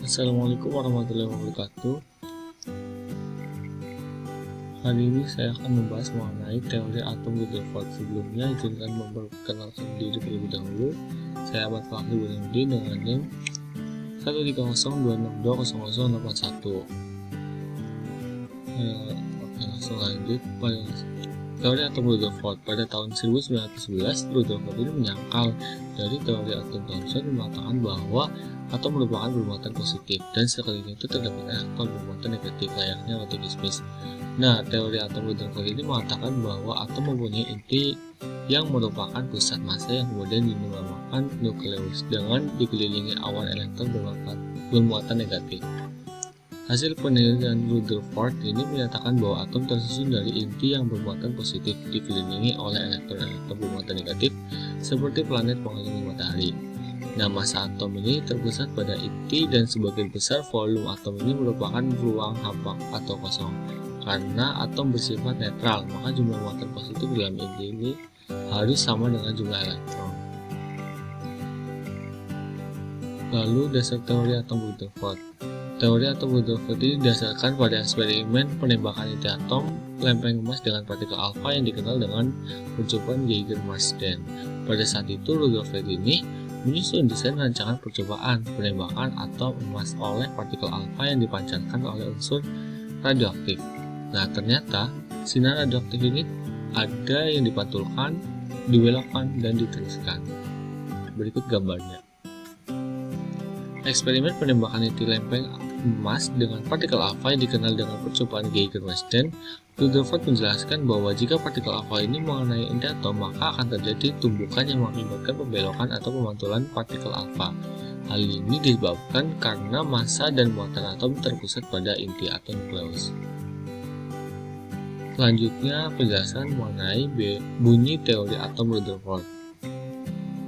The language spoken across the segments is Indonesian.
Assalamualaikum warahmatullahi wabarakatuh. Hari ini saya akan membahas mengenai teori atom Rutherford. Sebelumnya, izinkan memperkenalkan diri terlebih dahulu. Saya Ahmad Fahri Burhanuddin dengan NIM 13026200081. Oke, langsung lanjut. Teori atom Rutherford. Pada tahun 1911, Rutherford ini menyangkal dari teori atom Thomson mengatakan bahwa atom merupakan bermuatan positif dan sekeliling itu terdapat elektron bermuatan negatif layaknya roti kismis. Nah, teori atom Rutherford ini mengatakan bahwa atom mempunyai inti yang merupakan pusat massa yang kemudian dinamakan nukleus dengan dikelilingi awan elektron bermuatan negatif. Hasil penelitian Rutherford ini menyatakan bahwa atom tersusun dari inti yang bermuatan positif dikelilingi oleh elektron-elektron bermuatan negatif seperti planet mengelilingi matahari. Nah, massa atom ini terpusat pada inti dan sebagian besar volume atom ini merupakan ruang hampa atau kosong. Karena atom bersifat netral, maka jumlah muatan positif dalam inti ini harus sama dengan jumlah elektron. Lalu dasar teori atom Rutherford. Teori atom Rutherford ini didasarkan pada eksperimen penembakan inti atom lempeng emas dengan partikel alfa yang dikenal dengan percobaan Geiger-Marsden. Pada saat itu Rutherford ini menyusun desain rancangan percobaan penembakan atom emas oleh partikel alfa yang dipancarkan oleh unsur radioaktif. Nah, ternyata sinar radioaktif ini ada yang dipantulkan, dibelokkan, dan diteruskan. Berikut gambarnya. Eksperimen penembakan inti lempeng emas dengan partikel alfa yang dikenal dengan percobaan Geiger-Marsden. Rutherford menjelaskan bahwa jika partikel alfa ini mengenai inti atom, maka akan terjadi tumbukan yang mengakibatkan pembelokan atau pemantulan partikel alfa. Hal ini disebabkan karena massa dan muatan atom terpusat pada inti atau nukleus. Selanjutnya, penjelasan mengenai bunyi teori atom Rutherford.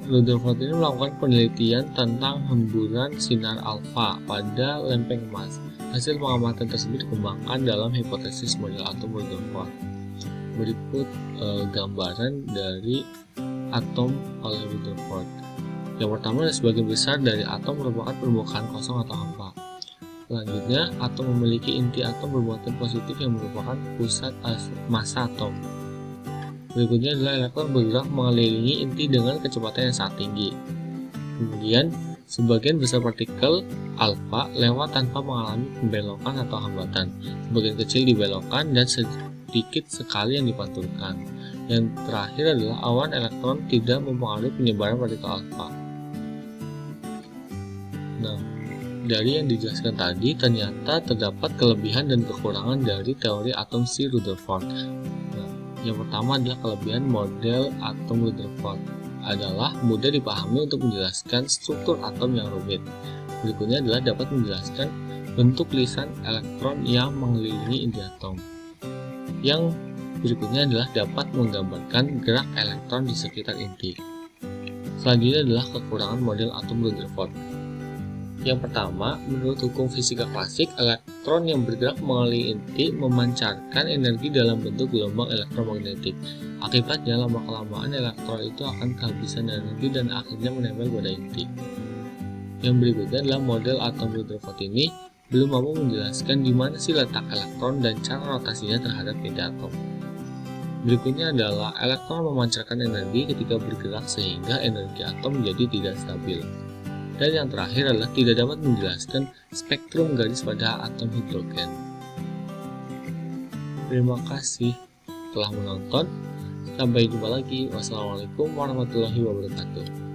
Rutherford ini melakukan penelitian tentang hemburan sinar alfa pada lempeng emas. Hasil pengamatan tersebut dikembangkan dalam hipotesis model atom Rutherford. Berikut gambaran dari atom oleh Rutherford. Yang pertama, sebagian besar dari atom merupakan permukaan kosong atau hampa. Selanjutnya, atom memiliki inti atom bermuatan positif yang merupakan pusat massa atom. Berikutnya adalah elektron bergerak mengelilingi inti dengan kecepatan yang sangat tinggi. Kemudian, sebagian besar partikel alfa lewat tanpa mengalami pembelokan atau hambatan. Sebagian kecil dibelokkan dan sedikit sekali yang dipantulkan. Yang terakhir adalah awan elektron tidak mempengaruhi penyebaran partikel alfa. Nah, dari yang dijelaskan tadi, ternyata terdapat kelebihan dan kekurangan dari teori atom si Rutherford. Yang pertama adalah kelebihan model atom Rutherford adalah mudah dipahami untuk menjelaskan struktur atom yang rumit. Berikutnya adalah dapat menjelaskan bentuk lisan elektron yang mengelilingi inti atom. Yang berikutnya adalah dapat menggambarkan gerak elektron di sekitar inti. Selanjutnya adalah kekurangan model atom Rutherford. Yang pertama, menurut hukum fisika klasik, elektron yang bergerak mengelilingi inti memancarkan energi dalam bentuk gelombang elektromagnetik. Akibatnya, lama-kelamaan elektron itu akan kehabisan energi dan akhirnya menempel pada inti. Yang berikutnya adalah model atom Rutherford ini belum mampu menjelaskan di mana sih letak elektron dan cara rotasinya terhadap inti atom. Berikutnya adalah elektron memancarkan energi ketika bergerak sehingga energi atom menjadi tidak stabil. Dan yang terakhir adalah tidak dapat menjelaskan spektrum garis pada atom hidrogen. Terima kasih telah menonton. Sampai jumpa lagi. Wassalamualaikum warahmatullahi wabarakatuh.